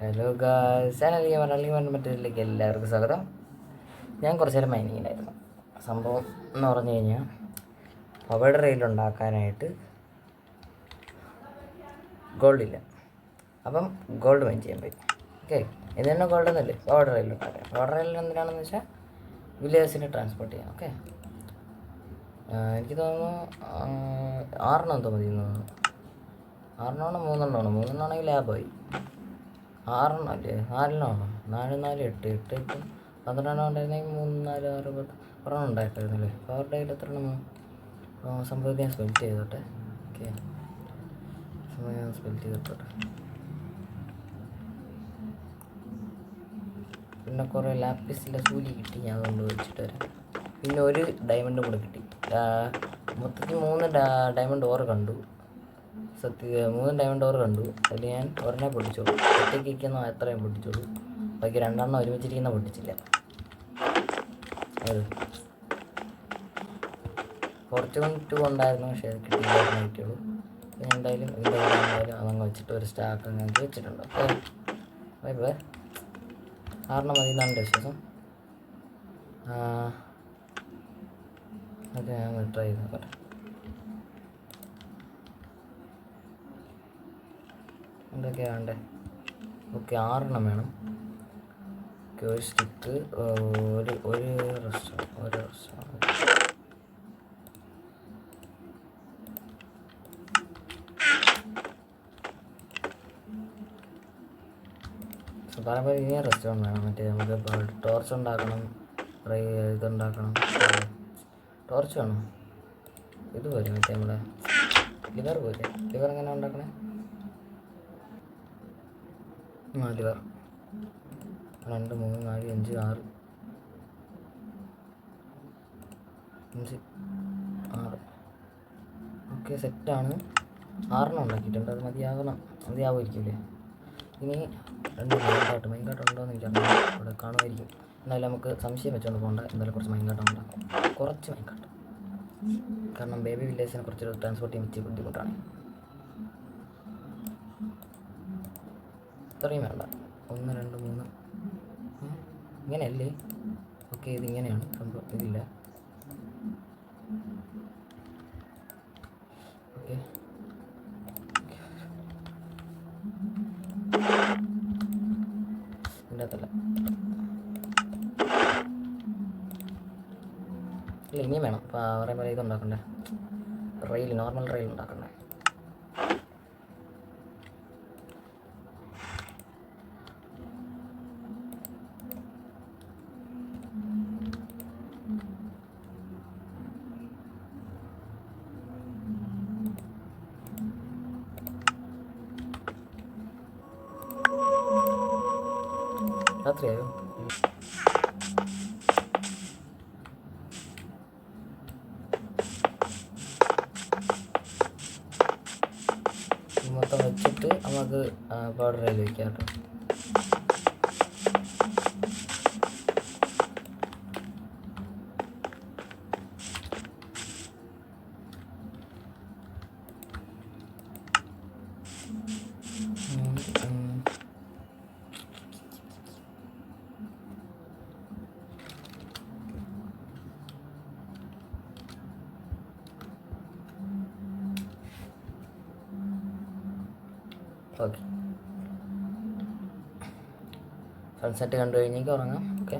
Hello guys, ഞാൻ അലിയൻ മറ്റേതിലേക്ക് എല്ലാവർക്കും സ്വാഗതം. ഞാൻ കുറച്ച് നേരം മൈനിങ്ങിലായിരുന്നു. സംഭവം എന്ന് പറഞ്ഞു കഴിഞ്ഞാൽ പവർ റെയിൽ ഉണ്ടാക്കാനായിട്ട് ഗോൾഡ് ഇല്ല. അപ്പം ഗോൾഡ് മൈൻ ചെയ്യാൻ പോയി. ഓക്കെ, എന്തിനാണ് ഗോൾഡ് എന്നല്ലേ പവർ റെയിൽ ഉണ്ടാക്കാൻ. പവർ റെയിൽ എന്തിനാണെന്ന് വെച്ചാൽ വില്ലേഴ്സിനെ ട്രാൻസ്പോർട്ട് ചെയ്യാം. ഓക്കെ, എനിക്ക് തോന്നുന്നു 6 എന്തോ മതി തോന്നുന്നു. 6 ആണെങ്കിൽ ലാഭമായി. 6 അല്ലേ, 4 4 4 8 8 8 12 ഉണ്ടായിരുന്നെങ്കിൽ 3 4 6 10 ഒരെണ്ണം ഉണ്ടായിട്ടായിരുന്നല്ലേ. പവർ ഡേയിൽ എത്ര എണ്ണം സംഭവം ഞാൻ സ്പെൽറ്റ് ചെയ്തോട്ടെ. ഓക്കെ, സംഭവം ഞാൻ സ്പെൽറ്റ് ചെയ്തോട്ടെ. പിന്നെ കുറേ ലാപ്പിസിലെ സൂലി കിട്ടി, ഞാൻ അതുകൊണ്ട് വെച്ചിട്ട് വരാം. പിന്നെ ഒരു ഡയമണ്ടും കൂടെ കിട്ടി. മൊത്തത്തിൽ 3 ഡയമണ്ട് ഓർ കണ്ടു. 3 ഡയമണ്ട് ഓർ കണ്ടു. അതിൽ ഞാൻ ഒരെണ്ണെ പൊട്ടിച്ചോളൂ. ഒറ്റയ്ക്ക് ഇരിക്കുന്ന എത്രയും പൊട്ടിച്ചോളൂ. ബാക്കി 2 എണ്ണം ഒരുമിച്ചിരിക്കുന്ന പൊട്ടിച്ചില്ല. അത് ഫോർച്യൂൺ ഉണ്ടായിരുന്നു, പക്ഷേ അത് കിട്ടിയില്ലായിരുന്നു കിട്ടിയുള്ളൂ. ഞാൻ എന്തായാലും അതങ്ങ് വെച്ചിട്ട് ഒരു സ്റ്റാക്ക് അങ്ങ് വെച്ചിട്ടുണ്ട്. Bye bye. 6 മതി എന്നാണ് എൻ്റെ വിശ്വാസം. ഓക്കെ, ഞാൻ ട്രൈ ചെയ്ത് നോക്കട്ടെ. എന്തൊക്കെയാണ് വേണ്ടേ? ഓക്കെ, 6 എണ്ണം വേണം. ഓക്കെ, ഒരു സ്റ്റിക്ക്, ഒരു റെസ്റ്റോറൻറ്റ്. പറയുമ്പോൾ ഇനി റെസ്റ്റോറൻറ്റ് വേണം. മറ്റേ നമുക്ക് ടോർച്ച് ഉണ്ടാക്കണം, ഇതുണ്ടാക്കണം. ടോർച്ച് വേണം. ഇത് പോരെ മറ്റേ നമ്മളെ ലിവർ പോരെ. ലിവർ എങ്ങനെ ഉണ്ടാക്കണേ? ലിവർ 2 3 4 5 6 5 6. ഓക്കെ, സെറ്റാണ്. 6 എണ്ണം ഉണ്ടാക്കിയിട്ടുണ്ട്. അത് മതിയാവുമായിരിക്കില്ലേ? ഇനി 2 മൈൻകാട്ട് ഉണ്ടോ എന്ന് എനിക്കറിയാം. അവിടെ കാണുമായിരിക്കും. എന്നാലും നമുക്ക് സംശയം വെച്ചുകൊണ്ട് പോകണ്ട. എന്തായാലും കുറച്ച് മൈൻകാട്ടം ഉണ്ടാക്കും. കുറച്ച് മൈൻകാട്ട്, കാരണം ബേബി വില്ലേജിനെ കുറച്ച് ട്രാൻസ്പോർട്ട് ചെയ്യാൻ പറ്റിയ ബുദ്ധിമുട്ടാണ്. ഇത്രയും വേണ്ട. 1 2 3 ഇങ്ങനെയല്ലേ? ഓക്കെ, ഇതിങ്ങനെയാണ് സംഭവം. ഇതില്ല. ഓക്കെ, ഇതിൻ്റെ അകത്തല്ല. ഇല്ല, ഇനിയും വേണം. അപ്പോൾ പറയുമ്പോൾ ഇതുണ്ടാക്കണ്ടേ, നോർമൽ റെയിൽ ഉണ്ടാക്കണ്ടേ. രാത്രിയായോ? മൊത്തം വെച്ചിട്ട് നമുക്ക് പൗഡർ റെയിൽ വയ്ക്കാം കേട്ടോ. ഓക്കെ, സൺസെറ്റ് കണ്ടു കഴിഞ്ഞേക്ക് ഉറങ്ങാം. ഓക്കെ,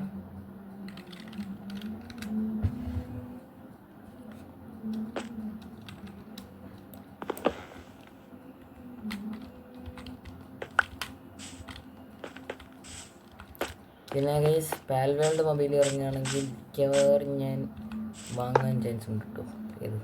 പിന്നെ ഗൈസ്, പാൽവേൾഡ് മൊബൈൽ ഇറങ്ങുകയാണെങ്കിൽ മിക്കവാറും ഞാൻ വാങ്ങാൻ ചാൻസ് ഉണ്ട് കേട്ടോ. ഏത്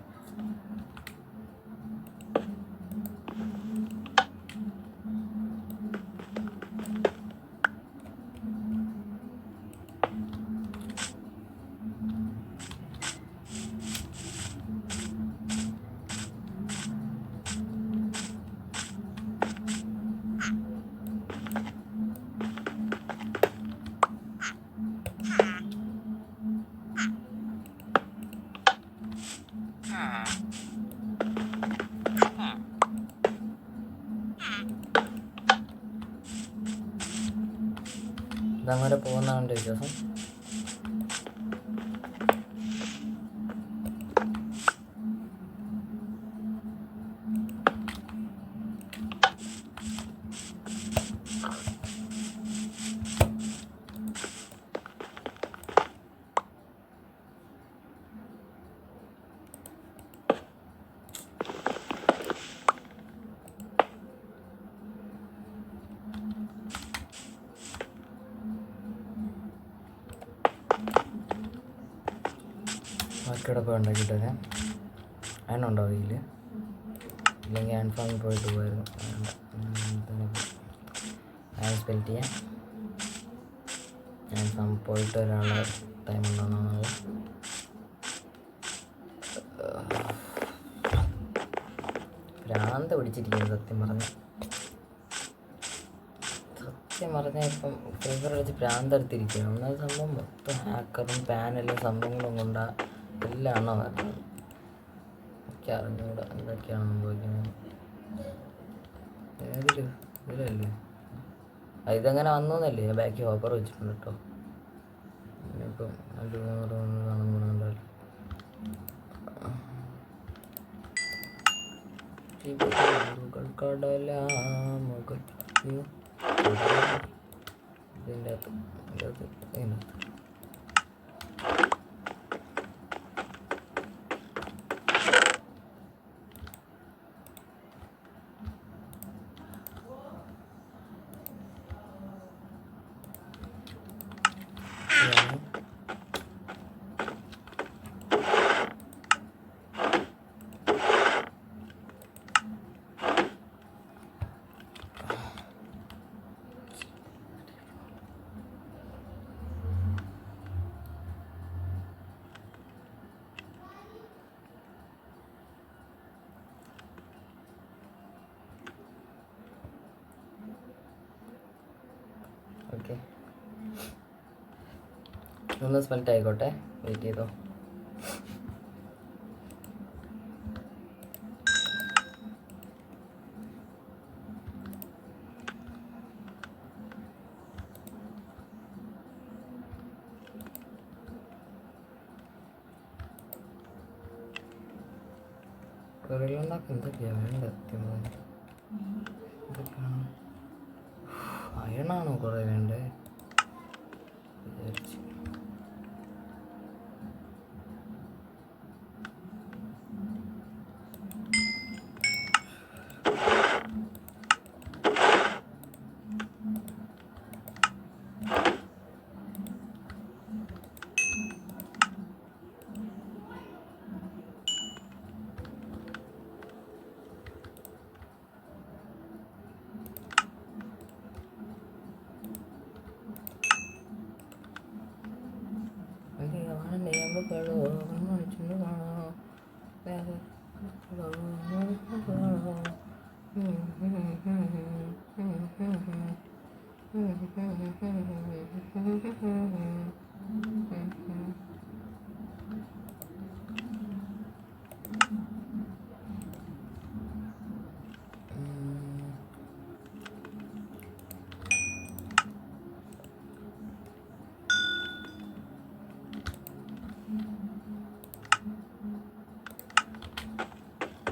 ഇതങ്ങനെ പോകുന്നതാണ് എൻ്റെ വിശ്വാസം. ബാക്കിയുടെ പോയി ഉണ്ടാക്കിയിട്ടൊക്കെ അതിനുണ്ടോ അതിൽ ഇല്ലെങ്കിൽ ഹാൻഡ് ഫാമിൽ പോയിട്ട് പോയിരുന്നു. ഞാൻ സ്പെൽറ്റ് ചെയ്യാം. ഹാൻഡ് ഫാം പോയിട്ട് വരാനുള്ള ടൈം ഉണ്ടോയെന്നാണ്. ഭ്രാന്ത് പിടിച്ചിരിക്കുന്നത് സത്യം പറഞ്ഞാൽ ഇപ്പം ഫേവർ കളിച്ച് ഭ്രാന്തെടുത്തിരിക്കുകയാണ്. ഒന്നാമത് സംഭവം മൊത്തം ഹാക്കറും പാനലും സംഭവങ്ങളും കൊണ്ടാ എല്ലാം ആണോ വരുന്നത്. എനിക്ക് അറിഞ്ഞൂടെ എന്തൊക്കെയാണ് സംഭവിക്കുന്നത്. ഏതൊരു ഇതിലല്ലേ ഇതങ്ങനെ വന്നോന്നല്ലേ. ഞാൻ ബാക്കി ഓഫർ വെച്ചിട്ടുണ്ട് കേട്ടോ. ഇനിയിപ്പം അത് കാണുന്നുണ്ടല്ലോ. കടലാമുകൾ ഇതിൻ്റെ അകത്ത് ഓക്കെ. ഒന്ന് സ്മെൽറ്റ് ആയിക്കോട്ടെ, വെയിറ്റ് ചെയ്തോ. കറികളുണ്ടാക്കും എന്തൊക്കെയാണ് വേണ്ടത്? എന്തൊക്കെയാണ്? അയണാണോ കുറേ വേണ്ടേ വിചാരിച്ചു.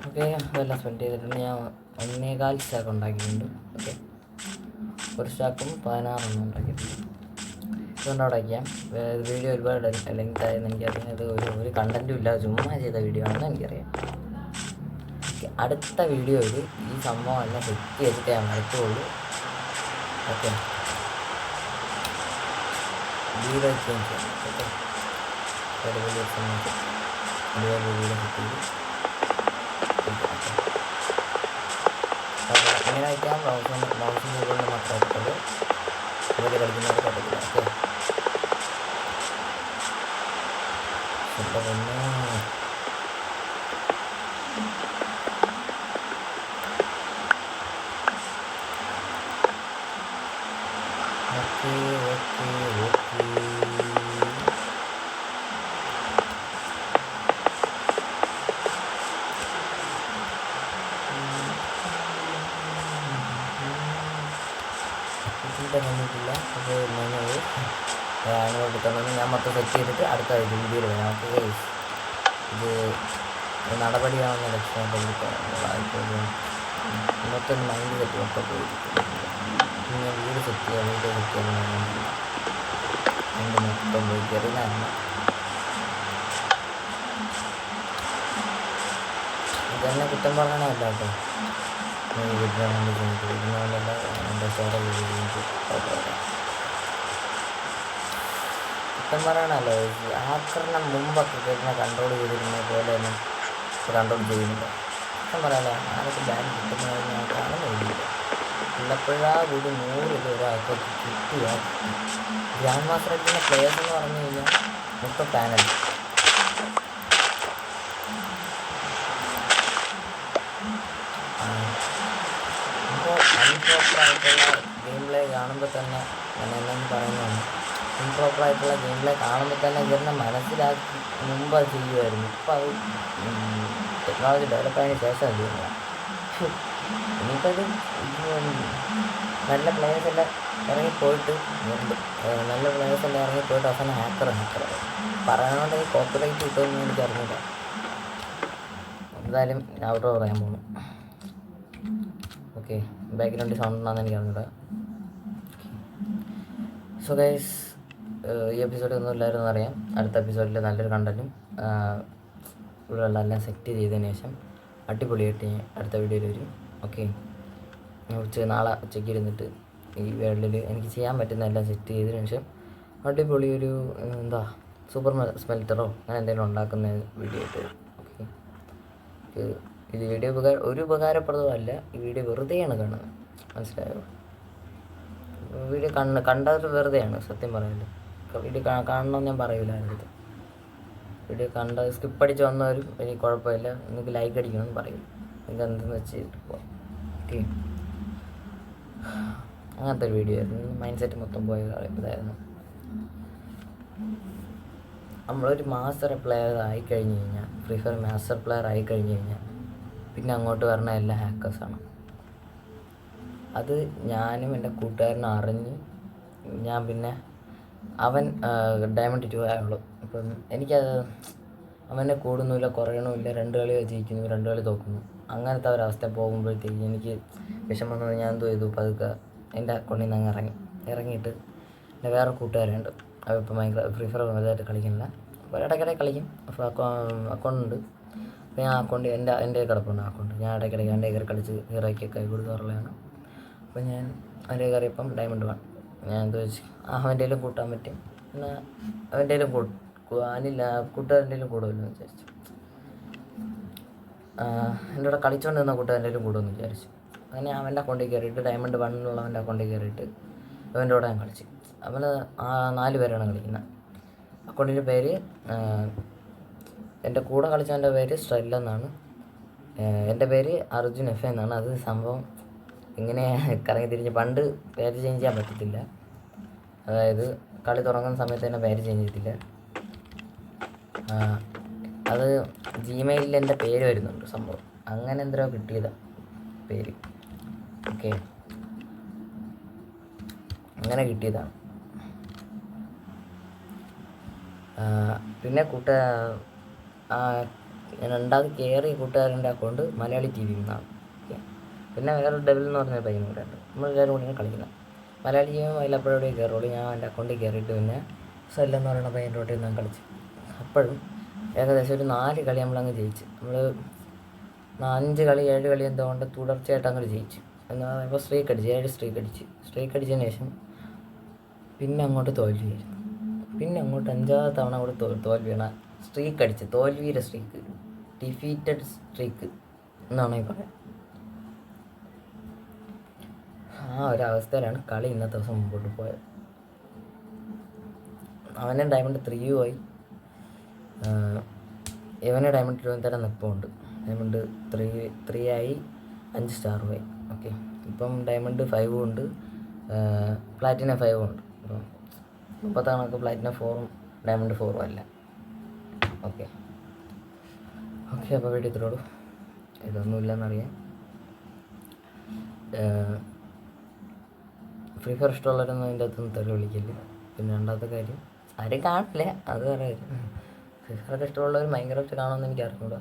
ഓക്കെ, അതെല്ലാം സ്പെൻഡ് ചെയ്തിട്ടുണ്ട്. ഞാൻ 1.25 സ്റ്റാക്ക് ഉണ്ടാക്കിയിട്ടുണ്ട്. ഓക്കെ, ഒരു സ്റ്റാക്കും 16 ഉണ്ടാക്കിയിട്ടുണ്ട്. ഇതുകൊണ്ട് അവിടെ വയ്ക്കാം. വീഡിയോ ഒരുപാട് ലെങ്ത് ആയെന്ന് എനിക്കറിയാം. ഇത് ഒരു കണ്ടൻറ്റും ഇല്ല, ചുമ്മാ ചെയ്ത വീഡിയോ ആണെന്ന് എനിക്കറിയാം. ഓക്കെ, അടുത്ത വീഡിയോയിൽ ഈ സംഭവം എല്ലാം സെറ്റ് ചെയ്തിട്ട് ഞാൻ വരത്തുള്ളൂ. ഓക്കെ, വീഡിയോ ചേഞ്ച് ചെയ്യാം. ഓക്കെ, വീഡിയോ സെറ്റ് ചെയ്ത് ഇങ്ങനെ വയ്ക്കാം. മൗസും കീബോർഡിന് മാത്രമേ പറ്റുള്ളൂ. ഇതൊക്കെ കളിക്കുന്നവർ പറ്റത്തില്ല. Okay okay okay okay. എത്തിയിട്ട് കഴിഞ്ഞിട്ടില്ല. അപ്പോൾ ഞാനത് അങ്ങോട്ട് തന്നെ ഞാൻ മൊത്തം സെറ്റ് ചെയ്തിട്ട് അടുത്ത വീഡിയോയിൽ വരാം. ഓക്കെ ഗൈസ്, ഇത് നടപടിയാണെന്ന ലക്ഷ്യമായിട്ട് മൊത്തം മൈൻഡ് സെറ്റ് മൊത്തം പോയിരിക്കും. പിന്നെ വീട് സെറ്റ് ചെയ്യാൻ വീട് സെറ്റ് ചെയ്യാൻ മൈൻഡ് മൊത്തം പോയി കയറിയതാണ്. ഇതെന്നെ കുറ്റം പറയണമല്ല കേട്ടോ, വീടിനെ കൊണ്ട് ചെയ്തിട്ട് വീടിനെ കൊണ്ടല്ല എൻ്റെ ചോര വീട് കുറ്റം പറയണമല്ലോ. ആക്രമണം മുമ്പൊക്കെ വീടിനെ കൺട്രോൾ ചെയ്തിരുന്ന പോലെ തന്നെ കൺട്രോൾ ചെയ്യുന്നില്ല. കുറ്റം പറയാമല്ലോ, ആരൊക്കെ ബാൻ കിട്ടുന്ന ഞാൻ കാണുന്നില്ല. ഉള്ളപ്പോഴാ കൂടി 100 ഒരാൾക്ക് കിട്ടുക. ഗ്രാൻഡ് മാസ്റ്റർ അടിക്കുന്ന പ്ലേയേഴ്സ് എന്ന് പറഞ്ഞു കഴിഞ്ഞാൽ മൊത്തം പാനൽ. ഇപ്പോൾ അൺപ്രോപ്പറായിട്ടുള്ള ഗെയിം പ്ലേ കാണുമ്പോൾ തന്നെ ഞാൻ എന്നു പറയുന്നതാണ്, ഇംപ്രോപ്പറായിട്ടുള്ള ഗെയിം പ്ലേ കാണുമ്പോൾ തന്നെ ഇവരുടെ മനസ്സിലാക്കി മുമ്പ് അത് ചെയ്യുമായിരുന്നു. ഇപ്പോൾ അത് ടെക്നോളജി ഡെവലപ്പായതിന് ശേഷം അത് ചെയ്യുന്നത്. ഇനിയിപ്പോൾ ഇത് നല്ല പ്ലേയേഴ്സെല്ലാം ഇറങ്ങിപ്പോയിട്ട് നല്ല പ്ലേയേഴ്സെല്ലാം ഇറങ്ങിപ്പോയിട്ട് അവസാനം ഹാക്കർ പറയണോണ്ട് ഈ കോപ്പിറൈറ്റ് കിട്ടുമെന്ന് എനിക്ക് അറിഞ്ഞില്ല. എന്തായാലും ഔട്ടോ പറയാൻ പോകുന്നു. ഓക്കെ, ബാക്ക്ഗ്രൗണ്ട് സൗണ്ട് ഉണ്ടെന്ന് എനിക്ക് അറിഞ്ഞില്ല. സോ ഗൈസ്, ഈ എപ്പിസോഡ് ഒന്നും ഇല്ലായിരുന്നു അറിയാം. അടുത്ത എപ്പിസോഡിൽ നല്ലൊരു കണ്ടന്റും ഇവിടെയുള്ള എല്ലാം സെറ്റ് ചെയ്തതിന് ശേഷം അടിപൊളിയായിട്ട് അടുത്ത വീഡിയോയിൽ വരും. ഓക്കെ, നാളെ ഉച്ചയ്ക്ക് ഇരുന്നിട്ട് ഈ വേൾഡിൽ എനിക്ക് ചെയ്യാൻ പറ്റുന്ന എല്ലാം സെറ്റ് ചെയ്തതിന് ശേഷം അടിപൊളി ഒരു എന്താ സൂപ്പർ സ്മെൽറ്ററോ അങ്ങനെ എന്തെങ്കിലും ഉണ്ടാക്കുന്ന വീഡിയോ ആയിട്ട് വരും. ഓക്കെ, ഇത് വീഡിയോ ഒരു ഉപകാരപ്രദമല്ല. ഈ വീഡിയോ വെറുതെയാണ് കാണുന്നത്, മനസ്സിലായോ? വീഡിയോ കണ്ടത് വെറുതെയാണ് സത്യം പറയാമല്ലോ. വീഡിയോ കാണണമെന്ന് ഞാൻ പറയില്ല അടുത്ത്. വീഡിയോ കണ്ട സ്കിപ്പ് അടിച്ച് വന്നവരും എനിക്ക് കുഴപ്പമില്ല, നിങ്ങൾക്ക് ലൈക്ക് അടിക്കണമെന്ന് പറയും. നിങ്ങൾക്ക് എന്തെന്ന് വെച്ചിട്ട് പോവാം. ഓക്കെ, അങ്ങനത്തെ ഒരു വീഡിയോ ആയിരുന്നു. മൈൻഡ് സെറ്റ് മൊത്തം പോയ ഇതായിരുന്നു. നമ്മളൊരു മാസ്റ്റർ പ്ലെയർ ആയിക്കഴിഞ്ഞ് കഴിഞ്ഞാൽ, ഫ്രീ ഫയർ മാസ്റ്റർ പ്ലെയർ ആയിക്കഴിഞ്ഞ് കഴിഞ്ഞാൽ പിന്നെ അങ്ങോട്ട് വരണ എല്ലാ ഹാക്കേഴ്സാണ്. അത് ഞാനും എൻ്റെ കൂട്ടുകാരനും അറിഞ്ഞ് ഞാൻ പിന്നെ അവൻ ഡയമണ്ട് 2 ആയുള്ളൂ. അപ്പം എനിക്കത് അവനെ കൂടുന്നില്ല കുറയണമില്ല, 2 കളി ജയിക്കുന്നു 2 കളി തോക്കുന്നു, അങ്ങനത്തെ ഒരവസ്ഥ പോകുമ്പോഴത്തേക്ക് എനിക്ക് വിഷമം വന്നത് ഞാൻ എന്തോ ചെയ്തു, പതുക്കെ എൻ്റെ അക്കൗണ്ടിൽ നിന്ന് അങ്ങ് ഇറങ്ങിയിട്ട് എൻ്റെ വേറെ കൂട്ടുകാരുണ്ട്. അവരിപ്പോൾ ഭയങ്കര ഫ്രീ ഫയർ വലുതായിട്ട് കളിക്കുന്നില്ല, അപ്പോൾ ഇടയ്ക്കിടയ്ക്ക് കളിക്കും. അപ്പോൾ അക്കൗണ്ട് ഉണ്ട്. അപ്പോൾ ഞാൻ അക്കൗണ്ട് എൻ്റെ കിടപ്പുണ്ട് അക്കൗണ്ട്. ഞാൻ ഇടയ്ക്കിടയ്ക്ക് എൻ്റെ കയറി കളിച്ച് ഹീറോയ്ക്ക് കൈ കൊടുക്കാറുള്ളതാണ്. അപ്പോൾ ഞാൻ അതിൻ്റെ കയറിയപ്പം ഡയമണ്ട് 1 ഞാൻ എന്തോ വെച്ച് അവൻ്റെയിലും കൂട്ടാൻ പറ്റും, പിന്നെ അവൻ്റെയിലും അനില്ല കൂട്ടുകാരൻ്റെയിലും കൂടുമല്ലോ വിചാരിച്ചു. എൻ്റെ കൂടെ കളിച്ചുകൊണ്ട് നിന്ന കൂട്ടുകാരൻ്റെയിലും കൂടുമെന്ന് വിചാരിച്ചു. അങ്ങനെ അവൻ്റെ അക്കൗണ്ടിൽ കയറിയിട്ട് ഡയമണ്ട് 1 അവൻ്റെ അക്കൗണ്ടിൽ കയറിയിട്ട് അവൻ്റെ കൂടെ ഞാൻ കളിച്ചു. അവൻ 4 പേരാണ് കളിക്കുന്നത്. അക്കൗണ്ടിൻ്റെ പേര് എൻ്റെ കൂടെ കളിച്ചവൻ്റെ പേര് സ്ട്രെല്ല എന്നാണ്. എൻ്റെ പേര് അർജുൻ എഫ് എന്നാണ്. അത് സംഭവം ഇങ്ങനെ കറങ്ങി തിരിഞ്ഞ് പണ്ട് പേര് ചേഞ്ച് ചെയ്യാൻ പറ്റത്തില്ല. അതായത് കളി തുടങ്ങുന്ന സമയത്ത് തന്നെ പേര് ചേഞ്ച് ചെയ്തിട്ടില്ല. അത് ജിമെയിലിൽ എൻ്റെ പേര് വരുന്നുണ്ട് സംഭവം, അങ്ങനെ എന്തോ കിട്ടിയതാണ് പേര്. ഓക്കെ, അങ്ങനെ കിട്ടിയതാണ്. പിന്നെ ഞാൻ രണ്ടാമത് കയറിയ കൂട്ടുകാരൻ്റെ അക്കൗണ്ട് മലയാളി TV എന്നാണ്. ഓക്കെ, പിന്നെ വേറെ ഡെവിൽ എന്ന് പറഞ്ഞ പയ്യനും കൂടെ ഉണ്ട്. നമ്മളെല്ലാവരും കൂടിയാണ് കളിക്കുന്നത്. മലയാളി TV അതിലപ്പോഴേ കയറുള്ളൂ. ഞാൻ എൻ്റെ അക്കൗണ്ടിൽ കയറിയിട്ട് പിന്നെ സെല്ലെന്ന് പറയുന്ന പയ്യൻ്റെ കൂടെ ഞാൻ കളിച്ചു. അപ്പോഴും ഏകദേശം ഒരു 4 കളി നമ്മളങ്ങ് ജയിച്ചു. നമ്മൾ 5 കളി 7 കളി എന്തുകൊണ്ട് തുടർച്ചയായിട്ട് അങ്ങോട്ട് ജയിച്ചു. എന്ന് പറയുമ്പോൾ സ്ട്രീക്ക് അടിച്ച് 7 സ്ട്രീക്ക് അടിച്ചതിന് ശേഷം പിന്നെ അങ്ങോട്ട് തോൽവിയായിരുന്നു. പിന്നെ അങ്ങോട്ട് 5ാമത്തെ തവണ കൂടെ തോൽവിയാണ്. സ്ട്രീക്ക് അടിച്ച് തോൽവിയുടെ സ്ട്രീക്ക്, ഡിഫീറ്റഡ് സ്ട്രീക്ക് എന്നാണ് ഈ പറയാം. ആ ഒരവസ്ഥയിലാണ് കളി ഇന്നത്തെ ദിവസം മുമ്പോട്ട് പോയത്. അവനെ ഡയമണ്ട് 3 പോയി, ഇവനെ ഡയമണ്ട് 2 നിൽപ്പുണ്ട്. ഡയമണ്ട് 3 ആയി, 5 സ്റ്റാർ പോയി. ഓക്കെ, ഇപ്പം ഡയമണ്ട് 5 ഉണ്ട്, പ്ലാറ്റിനം 5 ഉണ്ട്. അപ്പം മുമ്പത്തെ കണക്ക് പ്ലാറ്റിനം 4ഉം ഡയമണ്ട് 4ഉം അല്ല. ഓക്കെ, അപ്പോൾ വീഡിയോ ഇത്രയോളൂ. ഇതൊന്നുമില്ലെന്നറിയാം. ഫ്രീ ഫയർ ഇഷ്ടമുള്ളവരൊന്നും അതിൻ്റെ അകത്തൊന്നും തെറി വിളിക്കില്ല. പിന്നെ രണ്ടാമത്തെ കാര്യം ആരും കാണില്ല, അത് വേറെ കാര്യം. ഫ്രീ ഫയറൊക്കെ ഇഷ്ടമുള്ളവർ മൈൻക്രാഫ്റ്റ് കാണുമെന്ന് എനിക്ക് അറിഞ്ഞൂടാ.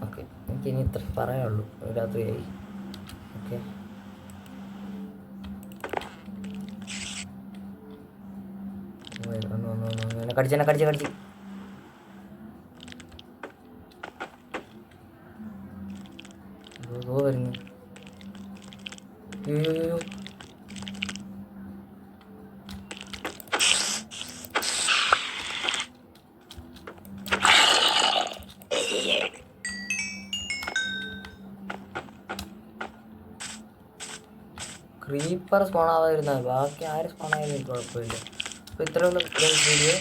ഓക്കെ, എനിക്കിനി ഇത്ര പറയാനുള്ളൂ. രാത്രിയായി. ഓക്കെ, കടിച്ച് വരുന്നു. അയ്യോ, ക്രീപ്പർ സ്പോൺ ആവാതിരുന്നാൽ ബാക്കി ആരും സ്പോൺ ആയാലും എനിക്ക് കുഴപ്പമില്ല. അപ്പോൾ ഇത്രയുള്ള വീഡിയോ.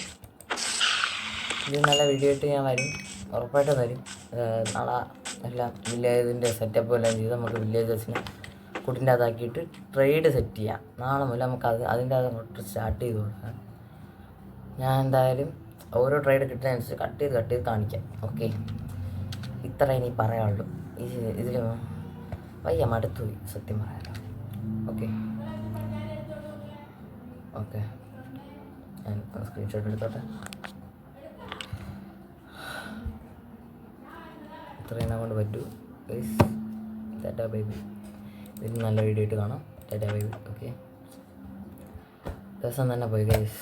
ഇത് നല്ല വീഡിയോ ആയിട്ട് ഞാൻ വരും, ഉറപ്പായിട്ടും വരും. നാളെ എല്ലാം വില്ലേജിൻ്റെ സെറ്റപ്പ് എല്ലാം ചെയ്ത് നമുക്ക് വില്ലേജസിനെ കുട്ടിൻ്റെ അതാക്കിയിട്ട് ട്രേഡ് സെറ്റ് ചെയ്യാം. നാളെ മുതൽ നമുക്ക് അതിൻ്റെ അങ്ങോട്ട് സ്റ്റാർട്ട് ചെയ്ത് കൊടുക്കാം. ഞാൻ എന്തായാലും ഓരോ ട്രേഡ് കിട്ടുന്നതനുസരിച്ച് കട്ട് ചെയ്ത് കാണിക്കാം. ഓക്കെ, ഇത്ര ഇനി പറയാനുള്ളൂ. ഇതിൽ വയ്യ, മടുത്തുപോയി സത്യം പറയാലോ. ഓക്കെ ഞാൻ സ്ക്രീൻഷോട്ട് എടുത്തോട്ടെ. ഇത്രയും കൊണ്ട് പറ്റൂ. ടാറ്റാ ബേബി. ഇതിന് നല്ല വീഡിയോ ആയിട്ട് കാണാം. ടാറ്റാ ബേബി. ഓക്കെ, ദിവസം തന്നെ പോയി ഗൈസ്.